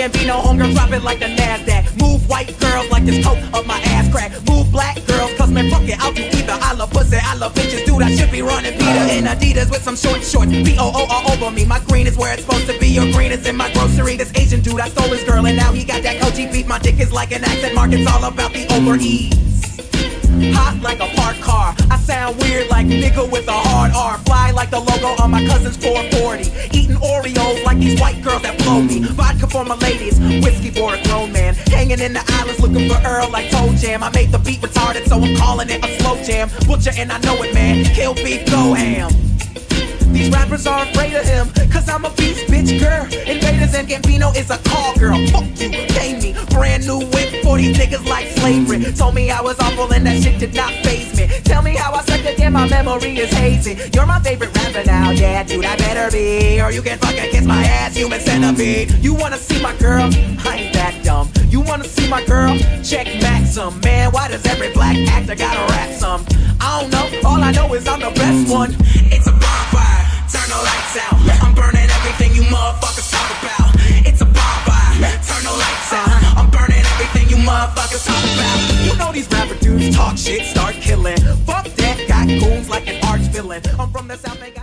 Gambino, homegirl, drop it like the NASDAQ. Move white girls like this coat up my ass crack. Move black girls, cause man, fuck it, I'll do either. I love pussy, I love bitches, dude, I should be running Peter in Adidas with some short shorts. B-O-O all over me, my green is where it's supposed to be. Your green is in my grocery. This Asian dude, I stole his girl, and now he got that Koji beef. My dick is like an accent mark, it's all about the over ease. Hot like a parked car. I sound weird like nigga with a hard R. Fly like the logo on my cousin's 440. Eating Oreos like these white girls that blow me. Vodka for my ladies, whiskey for a grown man. Hanging in the islands looking for Earl like Toe Jam. I make the beat retarded, so I'm calling it a slow jam. Butcher and I know it, man. Kill beef, go ham. These rappers are afraid of him, cause I'm a beast, bitch, girl. Invaders and Gambino is a call girl. Fuck you, pay me. Brand new whip for these niggas like slavery. Told me I was awful and that shit did not faze me. Tell me how I suck again, my memory is hazy. You're my favorite rapper now, yeah, dude, I better be. Or you can fucking kiss my ass, human centipede. You wanna see my girl? I ain't that dumb. You wanna see my girl? Check Maxim. Man, why does every black actor gotta rap some? I don't know, all I know is I'm the best one. It's a bonfire, turn the lights out. I'm burning everything you motherfuckers talk about. It's a bonfire, turn the lights out. I'm burning everything you motherfuckers talk about. You know these rapper dudes talk shit, start killing. Fuck that, got goons like an arch villain. I'm from the South, they got